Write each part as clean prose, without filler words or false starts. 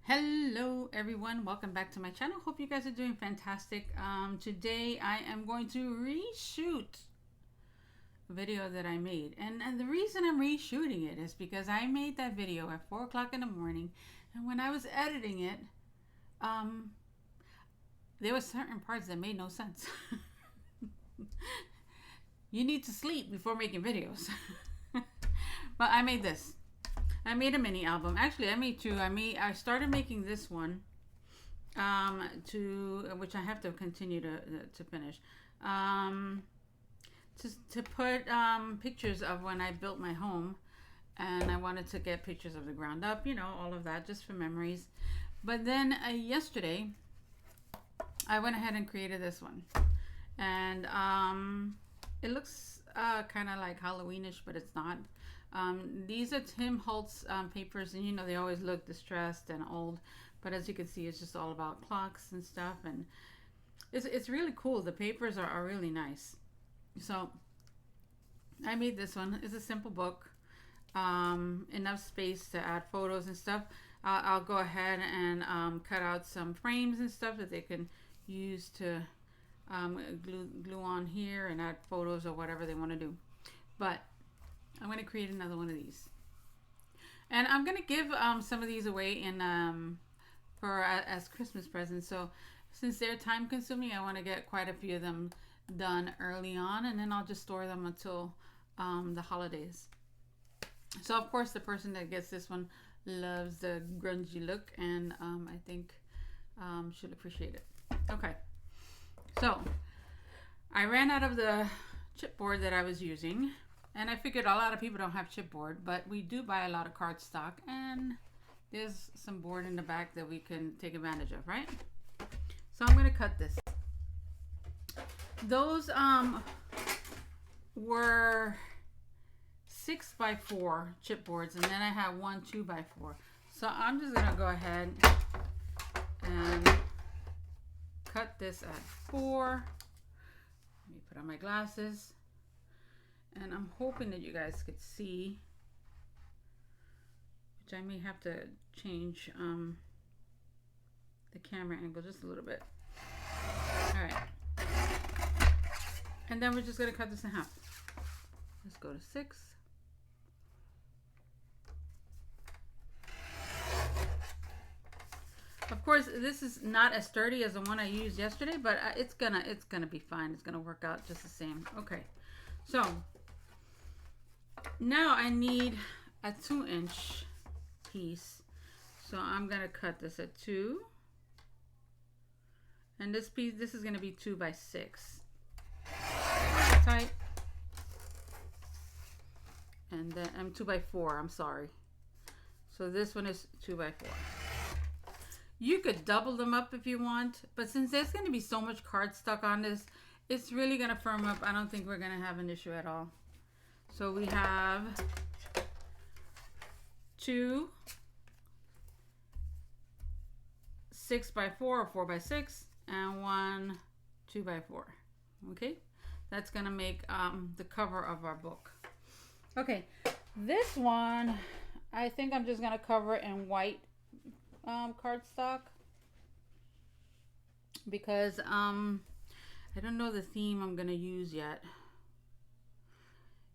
Hello everyone, welcome back to my channel. Hope you guys are doing fantastic. Today I am going to reshoot a video that I made, and the reason I'm reshooting it is because I made that video at 4 o'clock in the morning, and when I was editing it, um, there were certain parts that made no sense. You need to sleep before making videos. But I made this. I made a mini album. Actually, I made two. I started making this one, to which I have to continue to finish, to put pictures of when I built my home, and I wanted to get pictures of the ground up, all of that, just for memories. But then yesterday, I went ahead and created this one, and it looks kind of like Halloweenish, but it's not. These are Tim Holtz papers, and they always look distressed and old, but as you can see, it's just all about clocks and stuff, and it's really cool. The papers are really nice. So I made this one. It's a simple book, enough space to add photos and stuff. I'll go ahead and cut out some frames and stuff that they can use to glue on here and add photos or whatever they want to do. But I'm going to create another one of these, and I'm going to give some of these away as Christmas presents. So since they're time consuming, I want to get quite a few of them done early on, and then I'll just store them until the holidays. So of course the person that gets this one loves the grungy look, and I think she'll appreciate it. Okay, so I ran out of the chipboard that I was using, and I figured a lot of people don't have chipboard, but we do buy a lot of cardstock, and there's some board in the back that we can take advantage of, right? So I'm going to cut this. Those were 6x4 chipboards, and then I have one 2x4. So I'm just going to go ahead and cut this at 4. Let me put on my glasses. And I'm hoping that you guys could see, which I may have to change the camera angle just a little bit. All right. And then we're just going to cut this in half. Let's go to 6. Of course, this is not as sturdy as the one I used yesterday, but it's gonna be fine. It's gonna work out just the same. Okay, so now I need a 2-inch piece, so I'm gonna cut this at 2, and this is gonna be 2x6. Tight, and then I'm 2x4. I'm sorry. So this one is 2x4. You could double them up if you want, but since there's going to be so much cardstock on this, it's really going to firm up. I don't think we're going to have an issue at all. So we have 2 6x4 or 4x6 and 1 2x4. Okay, that's going to make the cover of our book. Okay, this one I think I'm just going to cover it in white cardstock, because I don't know the theme I'm gonna use yet,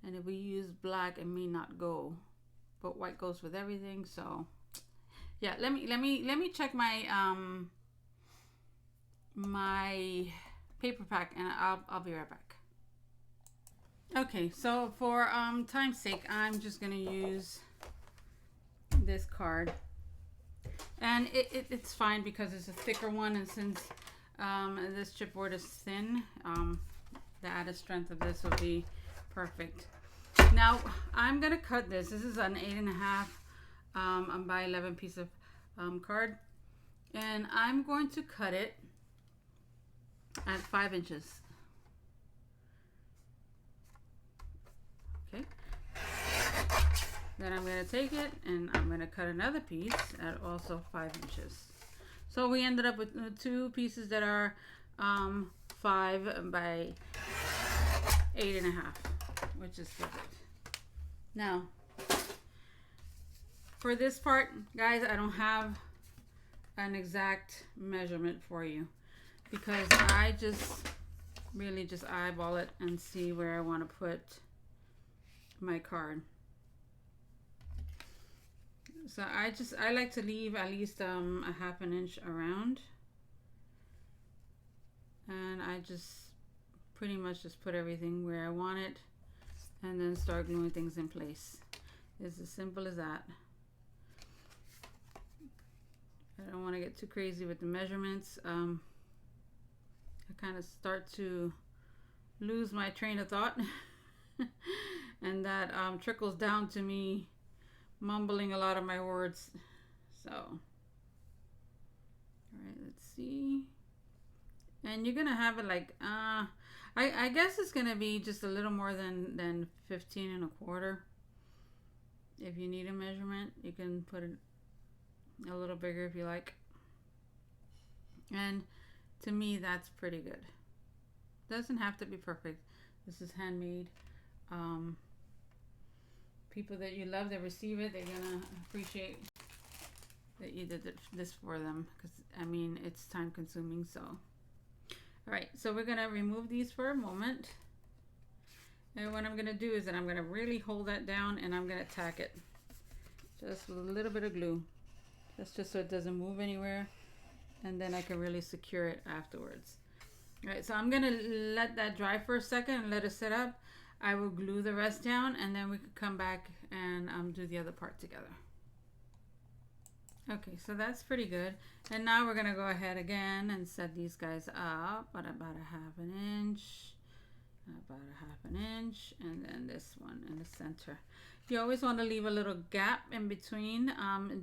and if we use black it may not go, but white goes with everything. So yeah, let me check my my paper pack, and I'll be right back. Okay, so for time's sake, I'm just gonna use this card. And it's fine because it's a thicker one, and since this chipboard is thin, the added strength of this will be perfect. Now I'm gonna cut this. This is an 8.5 by 11 piece of card, and I'm going to cut it at 5 inches. Okay. Then I'm going to take it and I'm going to cut another piece at also 5 inches. So we ended up with 2 pieces that are 5 by 8.5, which is perfect. Now, for this part, guys, I don't have an exact measurement for you, because I just really just eyeball it and see where I want to put my card. So I like to leave at least a half an inch around, and I just pretty much just put everything where I want it and then start gluing things in place. It's as simple as that. I don't want to get too crazy with the measurements. I kind of start to lose my train of thought and that trickles down to me mumbling a lot of my words. So, all right, let's see. And you're gonna have it like I guess it's gonna be just a little more than 15 1/4. If you need a measurement, you can put it a little bigger if you like. And to me, that's pretty good. Doesn't have to be perfect. This is handmade. People that you love that receive it, they're gonna appreciate that you did this for them, because I mean it's time consuming. So all right, so we're gonna remove these for a moment, and what I'm gonna do is that I'm gonna really hold that down and I'm gonna tack it just with a little bit of glue. That's just so it doesn't move anywhere, and then I can really secure it afterwards. All right, so I'm gonna let that dry for a second and let it set up. I will glue the rest down, and then we could come back and do the other part together. Okay, so that's pretty good. And now we're gonna go ahead again and set these guys up at about a half an inch, and then this one in the center. You always want to leave a little gap in between,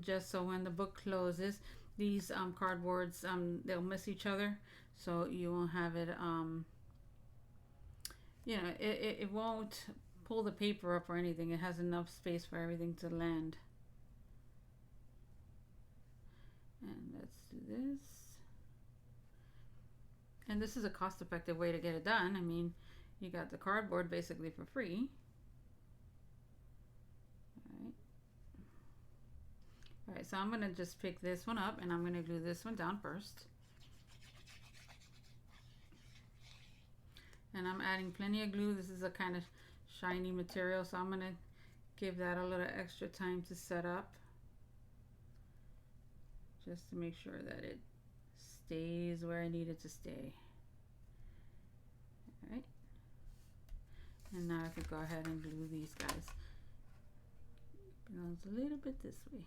just so when the book closes, these cardboards, they'll miss each other, so you won't have it, you know, it won't pull the paper up or anything. It has enough space for everything to land. And let's do this. And this is a cost-effective way to get it done. I mean, you got the cardboard basically for free. All right, so I'm gonna just pick this one up and I'm gonna glue this one down first. And I'm adding plenty of glue. This is a kind of shiny material, so I'm gonna give that a little extra time to set up, just to make sure that it stays where I need it to stay. All right, and now I could go ahead and glue these guys. It goes a little bit this way.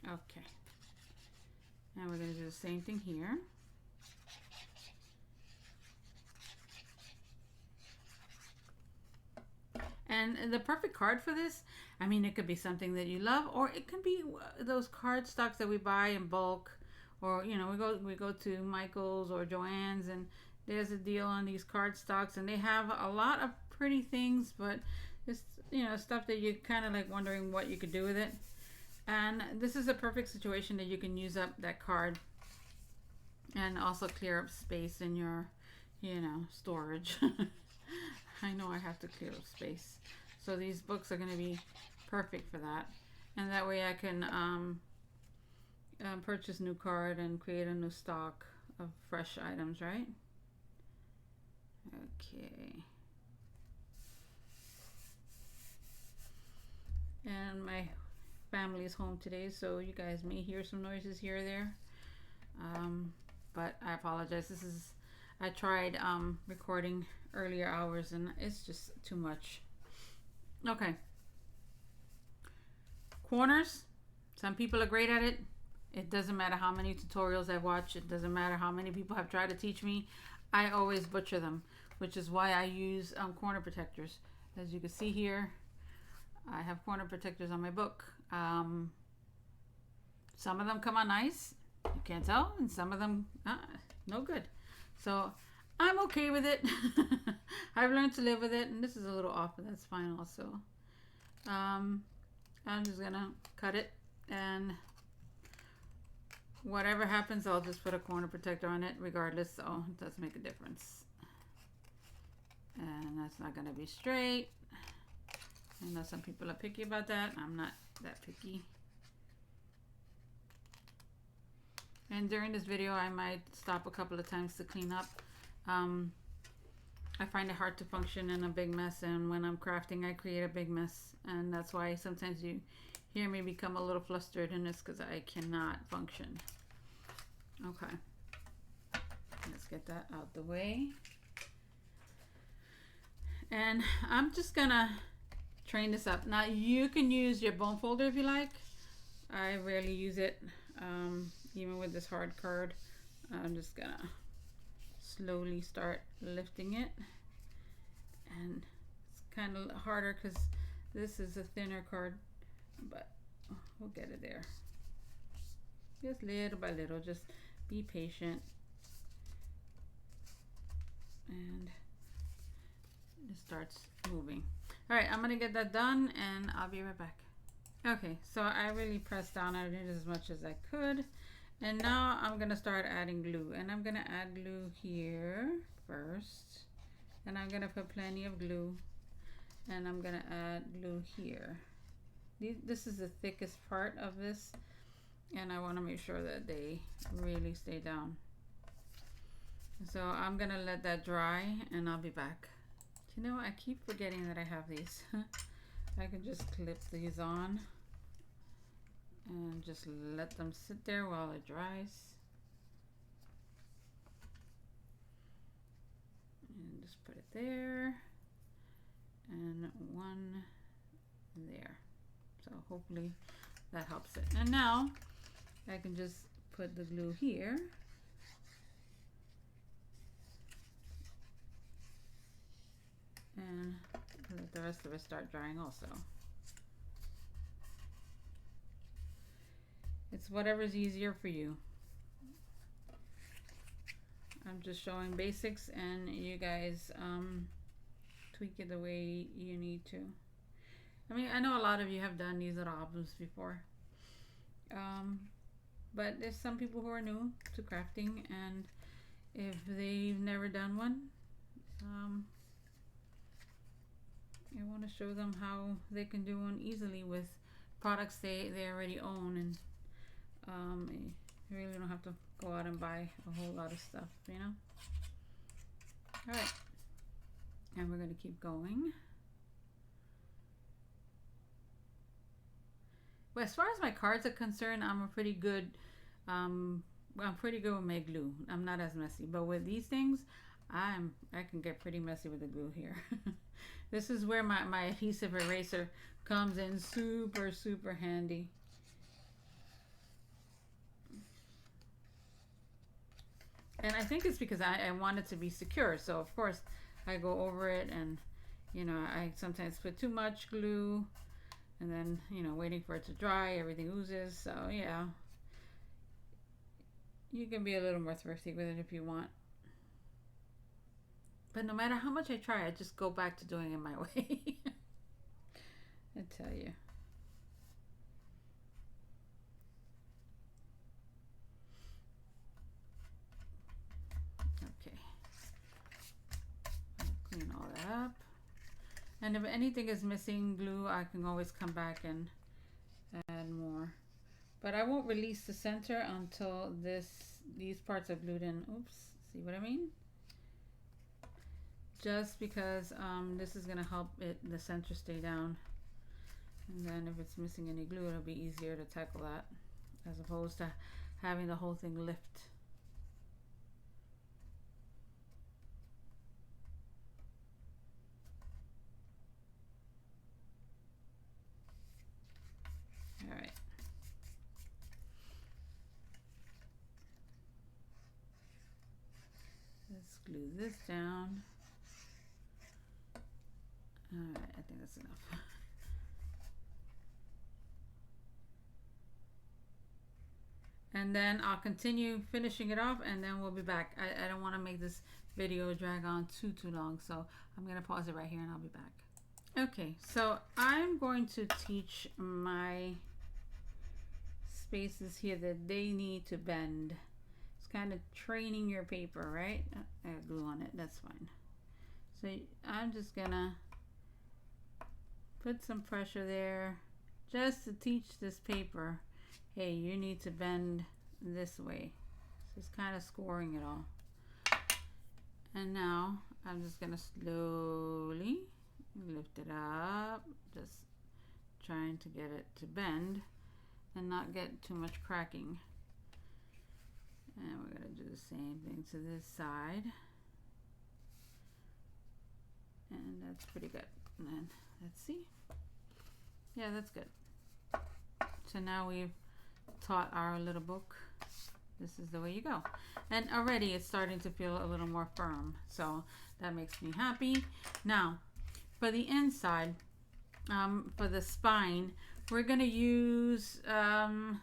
Okay, and we're gonna do the same thing here. And the perfect card for this, I mean, it could be something that you love, or it could be those card stocks that we buy in bulk, or you know, we go to Michael's or Joann's, and there's a deal on these card stocks, and they have a lot of pretty things, but it's, you know, stuff that you're kind of like wondering what you could do with it. And this is a perfect situation that you can use up that card and also clear up space in your, you know, storage. I know I have to clear up space. So these books are going to be perfect for that. And that way I can purchase new card and create a new stock of fresh items, right? Okay. And my family is home today, so you guys may hear some noises here or there. But I apologize. I tried recording earlier hours and it's just too much. Okay. Corners. Some people are great at it. It doesn't matter how many tutorials I've watched. It doesn't matter how many people have tried to teach me. I always butcher them, which is why I use corner protectors. As you can see here, I have corner protectors on my book. Some of them come out nice, you can't tell, and some of them no good. So I'm okay with it. I've learned to live with it, and this is a little off, but that's fine also. I'm just gonna cut it, and whatever happens, I'll just put a corner protector on it regardless, so it does make a difference. And that's not gonna be straight. I know some people are picky about that. I'm not that picky. And during this video, I might stop a couple of times to clean up. I find it hard to function in a big mess, and when I'm crafting, I create a big mess, and that's why sometimes you hear me become a little flustered in this, because I cannot function. Okay, let's get that out the way. And I'm just gonna train this up. Now you can use your bone folder if you like. I rarely use it, even with this hard card. I'm just gonna slowly start lifting it, and it's kind of harder because this is a thinner card, but we'll get it there. Just little by little, just be patient, and it starts moving. All right, I'm gonna get that done and I'll be right back. Okay, so I really pressed down on it as much as I could, and now I'm gonna start adding glue, and I'm gonna add glue here first, and I'm gonna put plenty of glue, and I'm gonna add glue here. This is the thickest part of this, and I want to make sure that they really stay down. So I'm gonna let that dry and I'll be back. You know, I keep forgetting that I have these. I can just clip these on and just let them sit there while it dries. And just put it there, and one there. So hopefully that helps it. And now I can just put the glue here. And let the rest of it start drying also. It's whatever's easier for you. I'm just showing basics, and you guys tweak it the way you need to. I mean, I know a lot of you have done these little albums before, but there's some people who are new to crafting, and if they've never done one, I want to show them how they can do one easily with products they already own, and you really don't have to go out and buy a whole lot of stuff, you know. All right, and we're going to keep going. Well, as far as my cards are concerned, I'm pretty good with my glue. I'm not as messy, but with these things, I can get pretty messy with the glue here. This is where my adhesive eraser comes in super handy. And I think it's because I want it to be secure, so of course I go over it, and you know, I sometimes put too much glue, and then, you know, waiting for it to dry, everything oozes. So yeah, you can be a little more thrifty with it if you want. But no matter how much I try, I just go back to doing it my way. I tell you. Okay. I'll clean all that up. And if anything is missing glue, I can always come back and add more. But I won't release the center until these parts are glued in. Oops, see what I mean? Just because this is going to help the center stay down. And then if it's missing any glue, it'll be easier to tackle that, as opposed to having the whole thing lift. All right. Let's glue this down. All right, I think that's enough. And then I'll continue finishing it off, and then we'll be back. I don't want to make this video drag on too long, so I'm going to pause it right here and I'll be back. Okay, so I'm going to teach my spaces here that they need to bend. It's kind of training your paper, right? I have glue on it, that's fine. So I'm just gonna put some pressure there just to teach this paper, hey, you need to bend this way. Just kind of scoring it all. And now I'm just gonna slowly lift it up, just trying to get it to bend and not get too much cracking. And we're gonna do the same thing to this side. And that's pretty good. And then let's see. Yeah, that's good. So now we've taught our little book. This is the way you go. And already it's starting to feel a little more firm. So that makes me happy. Now, for the inside, for the spine, we're going to use 3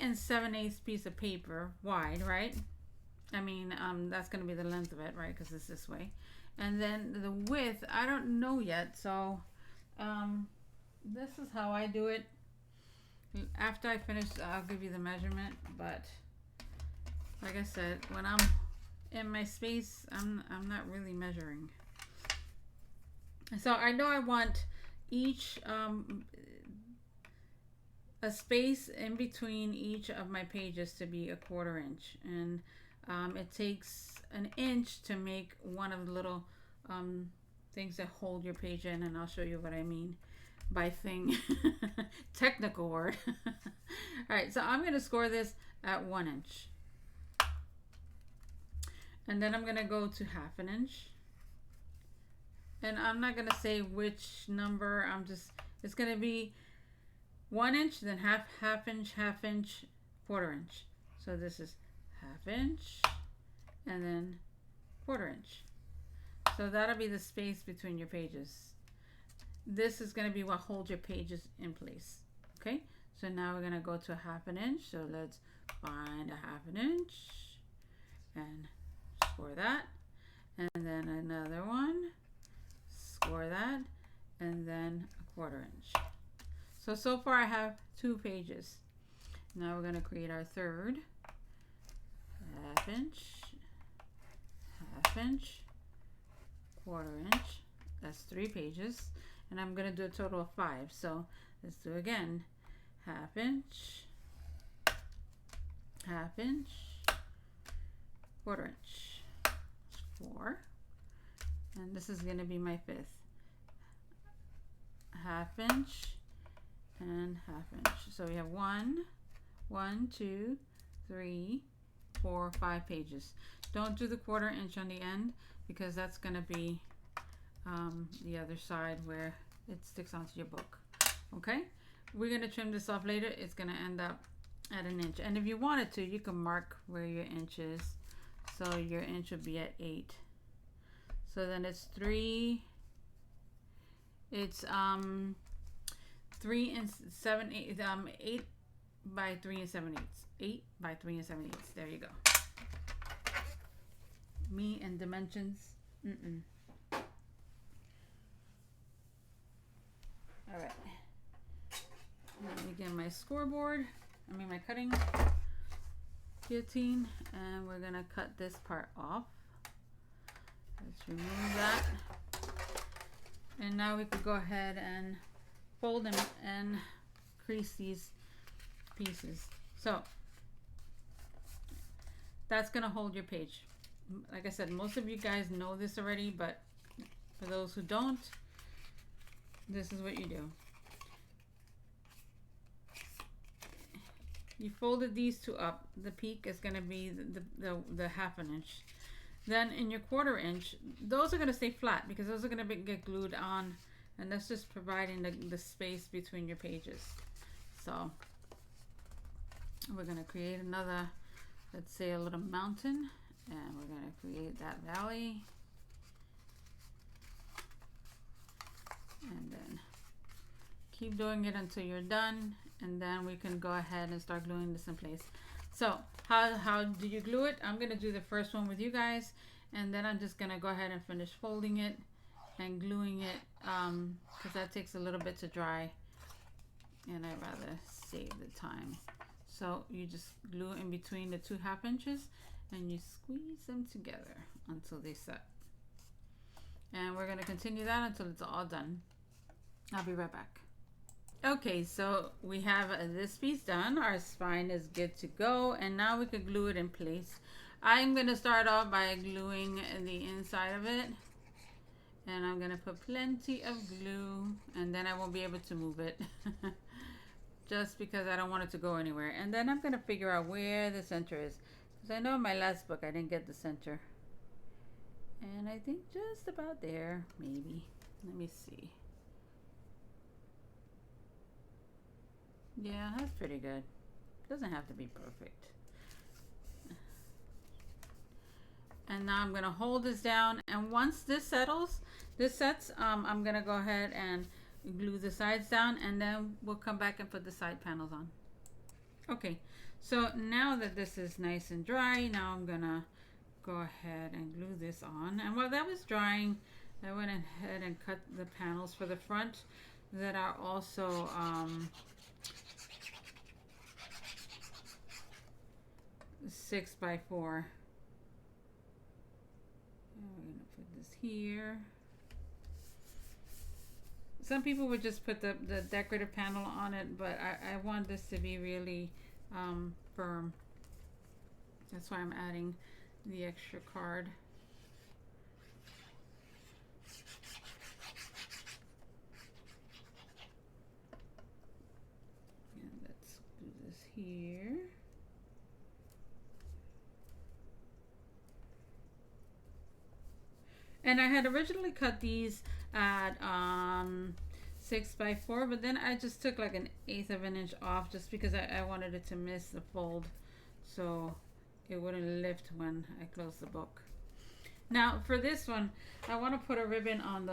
7/8 piece of paper, wide, right? I mean, that's going to be the length of it, right? Because it's this way. And then the width, I don't know yet. So this is how I do it. After I finish, I'll give you the measurement. But like I said, when I'm in my space, I'm not really measuring. So I know I want each a space in between each of my pages to be 1/4 inch, and it takes 1 inch to make one of the little things that hold your page in, and I'll show you what I mean by thing. Technical word. All right, so I'm going to score this at 1 inch, and then I'm going to go to 1/2 inch, and I'm not going to say which number. It's going to be 1 inch, then half inch, 1/2 inch, 1/4 inch. So this is 1/2 inch and then 1/4 inch. So that'll be the space between your pages. This is going to be what holds your pages in place. Okay, so now we're going to go to 1/2 inch. So let's find 1/2 inch and score that. And then another one, score that, and then 1/4 inch. So far I have 2 pages. Now we're going to create our third. 1/2 inch, 1/2 inch, 1/4 inch. That's 3 pages. And I'm going to do a total of 5. So let's do again. 1/2 inch, 1/2 inch, 1/4 inch. 4. And this is going to be my 5th. 1/2 inch and 1/2 inch. So we have 1, 2, 3, 4, 5 pages. Don't do the 1/4 inch on the end, because that's going to be the other side where it sticks onto your book. Okay, we're going to trim this off later. It's going to end up at 1 inch, and if you wanted to, you can mark where your inch is. So your inch would be at 8. So then it's 3. It's 3 and 7/8, 8 by 3 and 7/8, 8 by 3 and 7/8. There you go. Me and dimensions. All right. Let me get my scoreboard. My cutting guillotine, and we're gonna cut this part off. Let's remove that, and now we can go ahead and fold them and crease these pieces. So that's gonna hold your page. Like I said, most of you guys know this already, but for those who don't, this is what you do. You folded these 2 up. The peak is going to be the 1/2 inch. Then in your 1/4 inch, those are going to stay flat because those are going to get glued on, and that's just providing the space between your pages. So we're going to create another, let's say, a little mountain, and we're going to create that valley. And then keep doing it until you're done, and then we can go ahead and start gluing this in place. So how do you glue it? I'm going to do the first one with you guys, and then I'm just going to go ahead and finish folding it and gluing it, because that takes a little bit to dry, and I'd rather save the time. So you just glue in between the 2 1/2 inches, and you squeeze them together until they set. And we're going to continue that until it's all done. I'll be right back. Okay, so we have this piece done. Our spine is good to go, and now we can glue it in place. I'm going to start off by gluing the inside of it, and I'm going to put plenty of glue, and then I won't be able to move it just because I don't want it to go anywhere. And then I'm going to figure out where the center is, because I know in my last book I didn't get the center, and I think just about there, maybe. Let me see. Yeah, that's pretty good. Doesn't have to be perfect. And now I'm gonna hold this down, and once this sets, I'm gonna go ahead and glue the sides down, and then we'll come back and put the side panels on. Okay, so now that this is nice and dry, now I'm gonna go ahead and glue this on. And while that was drying, I went ahead and cut the panels for the front that are also 6x4. We're gonna put this here. Some people would just put the decorative panel on it, but I want this to be really firm. That's why I'm adding the extra card. And let's do this here. And I had originally cut these at 6x4, but then I just took like 1/8 of an inch off just because I wanted it to miss the fold, so it wouldn't lift when I close the book. Now for this one, I want to put a ribbon on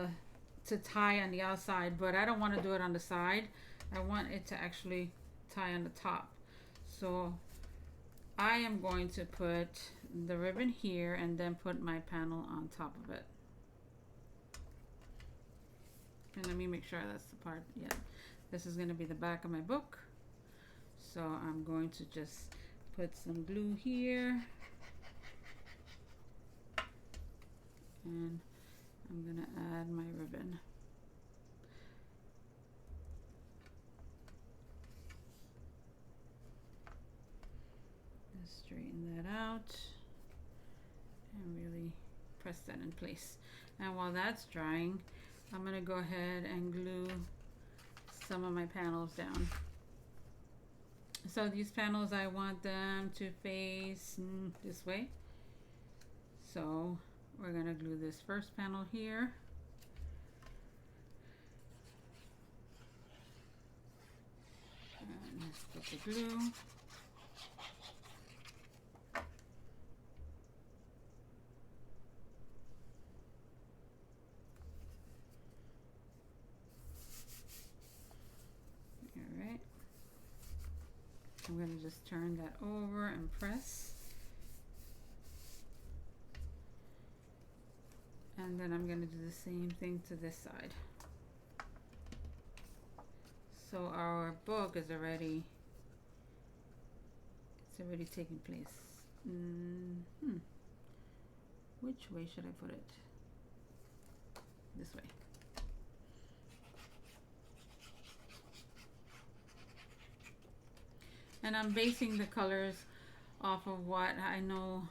to tie on the outside, but I don't want to do it on the side. I want it to actually tie on the top. So I am going to put the ribbon here and then put my panel on top of it. And let me make sure that's the part. Yeah, this is going to be the back of my book. So I'm going to just put some glue here. And I'm going to add my ribbon. Just straighten that out and really press that in place. And while that's drying, I'm going to go ahead and glue some of my panels down. So these panels, I want them to face this way. So we're going to glue this first panel here. And let's put the glue. I'm going to just turn that over and press. And then I'm going to do the same thing to this side. So our book is already, it's already taking place. Which way should I put it? This way. And I'm basing the colors off of what I know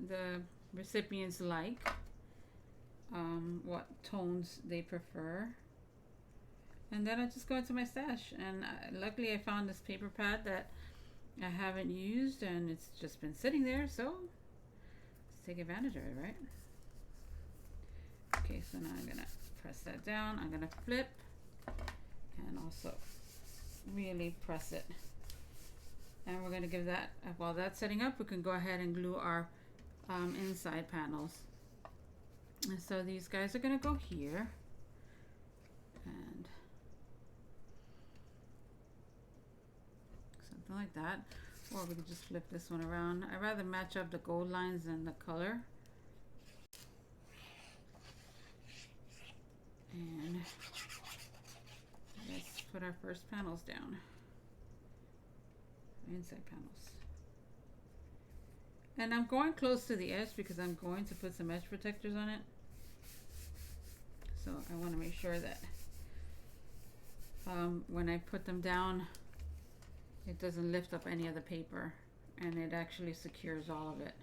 the recipients like, what tones they prefer. And then I just go into my stash, and luckily I found this paper pad that I haven't used, and it's just been sitting there, so let's take advantage of it, right? Okay, so now I'm gonna press that down. I'm gonna flip and also really press it. And we're going to give that, while that's setting up, we can go ahead and glue our inside panels. And so these guys are going to go here. And something like that. Or we could just flip this one around. I'd rather match up the gold lines than the color. And let's put our first panels down. Inside panels. And I'm going close to the edge because I'm going to put some edge protectors on it. So I want to make sure that when I put them down, it doesn't lift up any of the paper, and it actually secures all of it.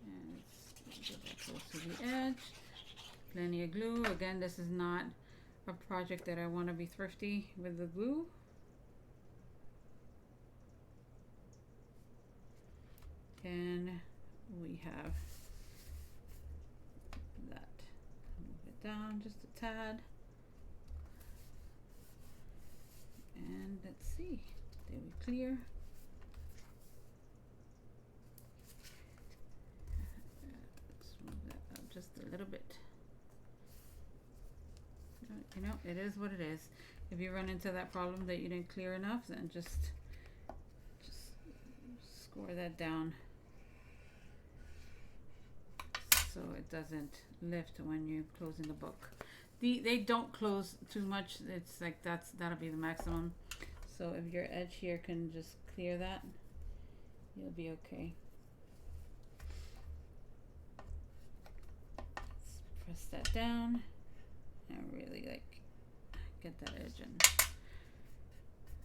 And let's get that close to the edge. Plenty of glue. Again, this is not a project that I want to be thrifty with the glue. And we have that. Move it down just a tad. And let's see, did we clear? Let's move that up just a little bit. You know, it is what it is. If you run into that problem that you didn't clear enough, then just score that down so it doesn't lift when you're closing the book. They don't close too much. It's like that'll be the maximum. So if your edge here can just clear that, you'll be okay. Let's press that down and really like get that edge in.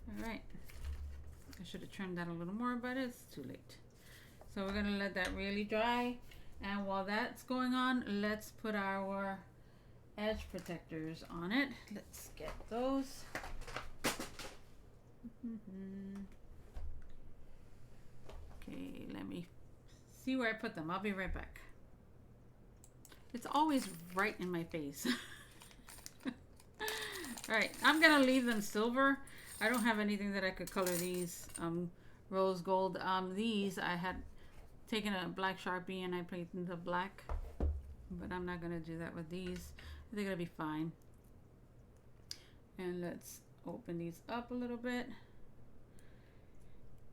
All right. I should have trimmed that a little more, but it's too late. So we're gonna let that really dry. And while that's going on, let's put our edge protectors on it. Let's get those. Okay, let me see where I put them. I'll be right back. It's always right in my face. Alright, I'm gonna leave them silver. I don't have anything that I could color these rose gold. These I had taken a black Sharpie and I painted the black, but I'm not gonna do that with these. I think it'll be fine. And let's open these up a little bit.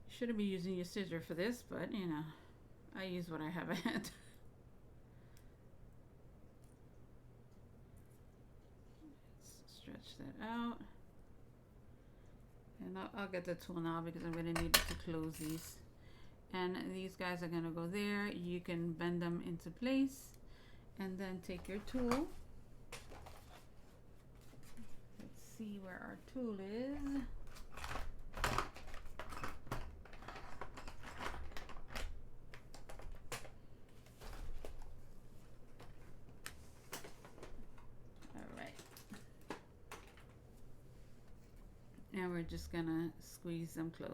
Shouldn't be using your scissor for this, but you know, I use what I have at hand. Let's stretch that out. And I'll get the tool now because I'm going to need it to close these. And these guys are going to go there. You can bend them into place and then take your tool. Let's see where our tool is. Now we're just gonna squeeze them closed.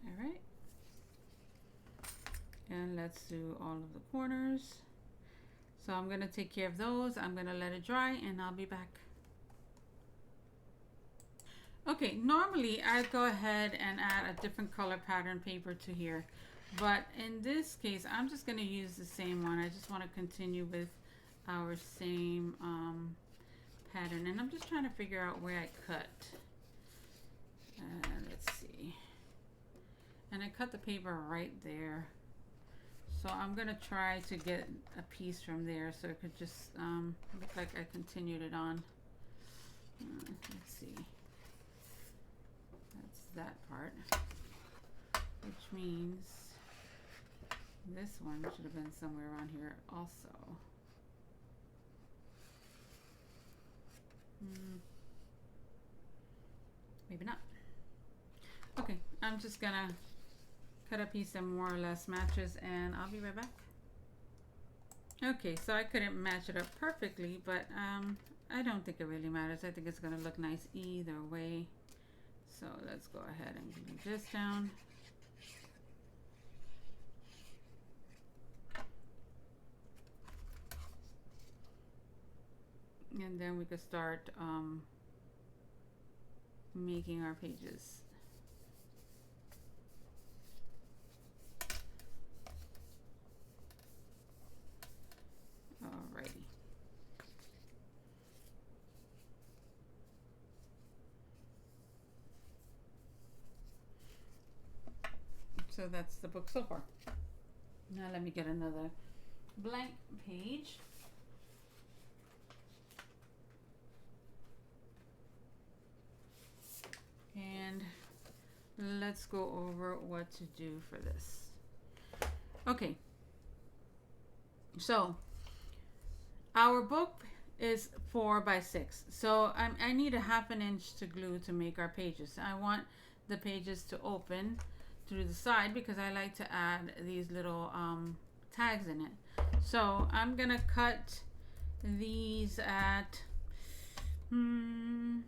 All right. And let's do all of the corners. So I'm gonna take care of those. I'm gonna let it dry and I'll be back. Okay, normally I go ahead and add a different color pattern paper to here, but in this case I'm just going to use the same one. I just want to continue with our same pattern, and I'm just trying to figure out where I cut. Let's see, and I cut the paper right there, so I'm going to try to get a piece from there so it could just look like I continued it on. Let's see. That part, which means this one should have been somewhere around here also. Maybe not. Okay, I'm just gonna cut a piece that more or less matches and I'll be right back. Okay, so I couldn't match it up perfectly, but I don't think it really matters. I think it's gonna look nice either way. So let's go ahead and glue this down. And then we could start making our pages. Alrighty. So that's the book so far. Now let me get another blank page. let's go over what to do for this. Okay, so our book is 4 by 6, so I need a 1/2 inch to glue to make our pages. I want the pages to open through the side because I like to add these little tags in it. So I'm gonna cut these at 5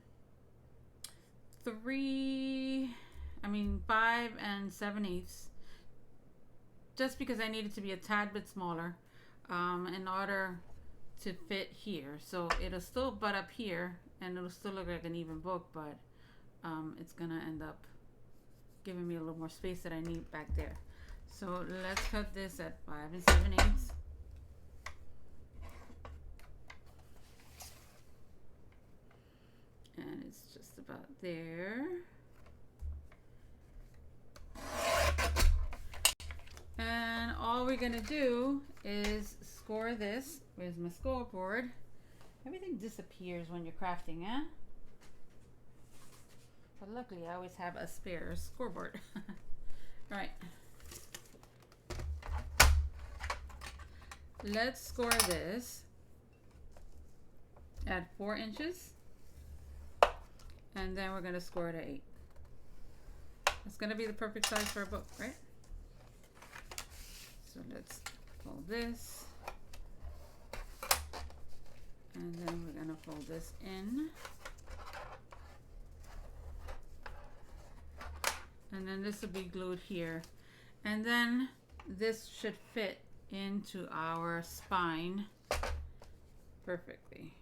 7/8, just because I need it to be a tad bit smaller in order to fit here. So it'll still butt up here and it'll still look like an even book, but it's gonna end up giving me a little more space that I need back there. So let's cut this at 5 7/8. And it's just about there. And all we're gonna do is score this. Where's my scoreboard? Everything disappears when you're crafting, eh? But luckily I always have a spare scoreboard. Alright. Let's score this at 4 inches. And then we're gonna score it at 8. It's gonna be the perfect size for a book, right? So let's fold this. And then we're gonna fold this in. And then this will be glued here. And then this should fit into our spine perfectly.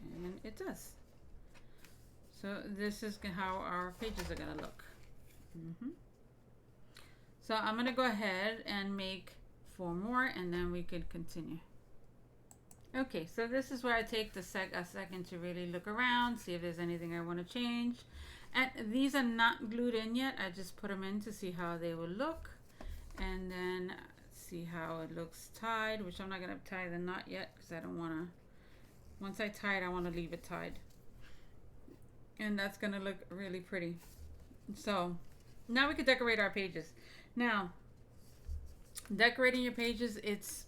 And it does. So this is how our pages are gonna look. So I'm gonna go ahead and make 4 more and then we could continue. Okay, so this is where I take a second to really look around, see if there's anything I want to change. And these are not glued in yet. I just put them in to see how they will look. And then see how it looks tied, which I'm not gonna tie the knot yet because I don't wanna, once I tie it, I wanna leave it tied. And that's gonna look really pretty. So now we can decorate our pages. Now, decorating your pages, it's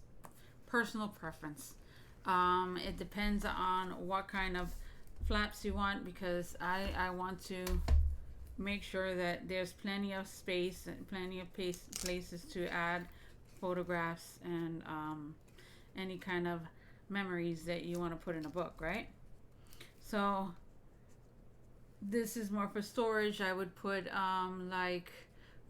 personal preference. It depends on what kind of flaps you want, because I want to make sure that there's plenty of space and plenty of places to add photographs and any kind of memories that you want to put in a book, right? So this is more for storage. I would put like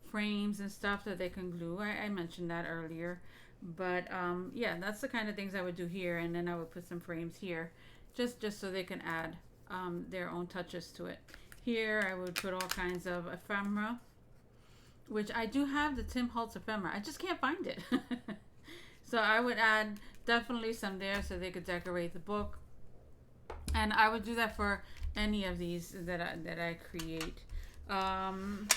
frames and stuff that they can glue. I mentioned that earlier, but yeah, that's the kind of things I would do here. And then I would put some frames here just so they can add their own touches to it. Here I would put all kinds of ephemera, which I do have the Tim Holtz ephemera. I just can't find it. So I would add definitely some there so they could decorate the book. And I would do that for any of these that I create. I'm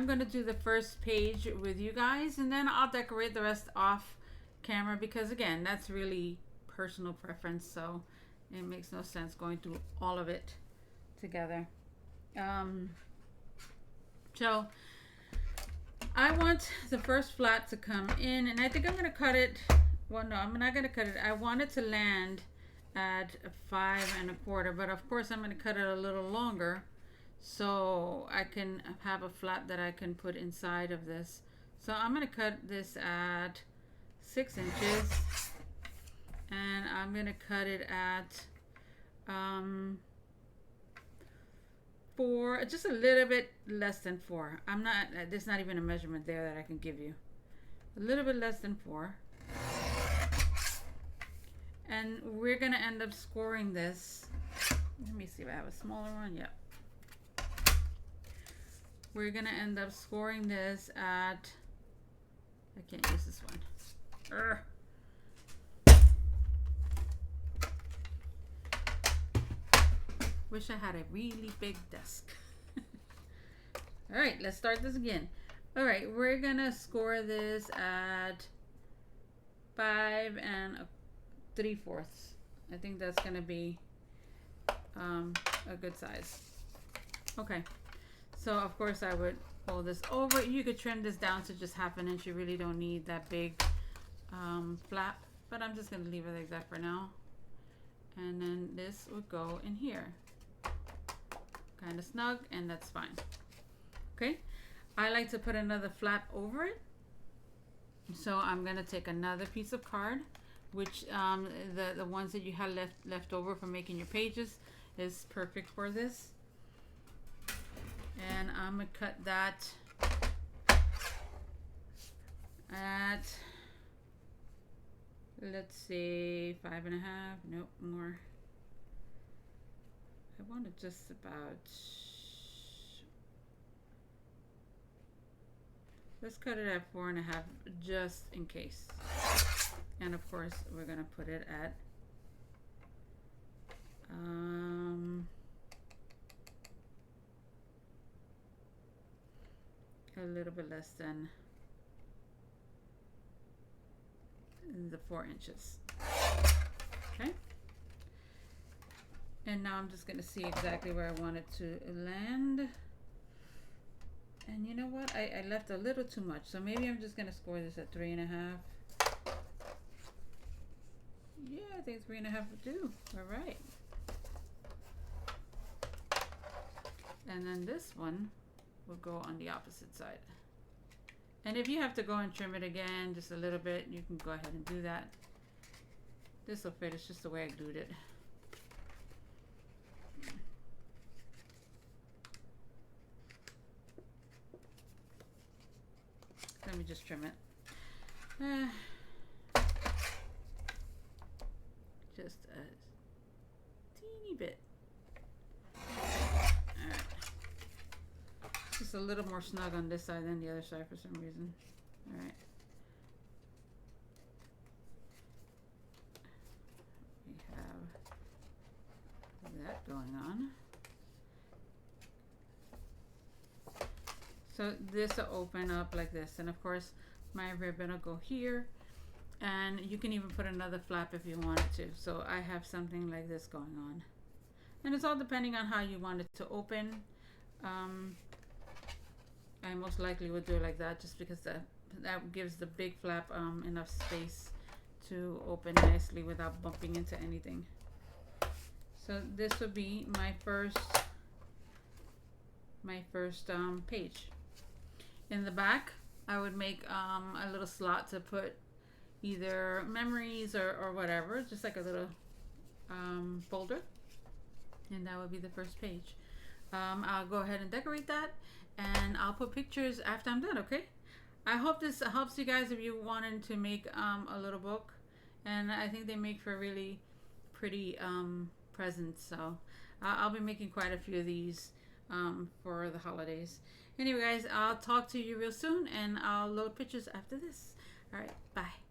gonna do the first page with you guys, and then I'll decorate the rest off camera, because again, that's really personal preference, so it makes no sense going through all of it together. So I want the first flat to come in, and I think I'm gonna cut it, well no, I'm not gonna cut it. I want it to land at 5 1/4, but of course I'm going to cut it a little longer so I can have a flat that I can put inside of this. So I'm going to cut this at 6 inches, and I'm going to cut it at 4, just a little bit less than 4. There's not even a measurement there that I can give you. A little bit less than 4. And we're gonna end up scoring this. Let me see if I have a smaller one. Yep. We're gonna end up scoring this at, I can't use this one. Wish I had a really big desk. All right, let's start this again. All right, we're gonna score this at 5 3/4. I think that's gonna be a good size. Okay, So of course I would fold this over. You could trim this down to just 1/2 inch. You really don't need that big flap, but I'm just gonna leave it like that for now. And then this would go in here, kind of snug, and that's fine. Okay, I like to put another flap over it. So I'm gonna take another piece of card, which the ones that you had left over from making your pages is perfect for this. And I'm gonna cut that at, let's see, 5.5. Nope, more. I want it just about. Let's cut it at 4.5 just in case. And of course, we're gonna put it at a little bit less than the 4 inches. Okay. And now I'm just gonna see exactly where I want it to land. And you know what? I left a little too much, so maybe I'm just gonna score this at 3.5. Yeah, I think 3.5 would do. All right. And then this one will go on the opposite side. And if you have to go and trim it again just a little bit, you can go ahead and do that. This will fit. It's just the way I glued it. Let me just trim it. Just a teeny bit. Alright. Just a little more snug on this side than the other side for some reason. Alright. We have that going on. So this will open up like this, and of course my ribbon will go here, and you can even put another flap if you wanted to. So I have something like this going on, and it's all depending on how you want it to open. I most likely would do it like that, just because that gives the big flap enough space to open nicely without bumping into anything. So this would be my first page. In the back, I would make a little slot to put either memories or whatever, just like a little folder, and that would be the first page. I'll go ahead and decorate that, and I'll put pictures after I'm done. Okay, I hope this helps you guys if you wanted to make a little book, and I think they make for really pretty presents. So I'll be making quite a few of these for the holidays. Anyway guys, I'll talk to you real soon, and I'll load pictures after this. All right, bye.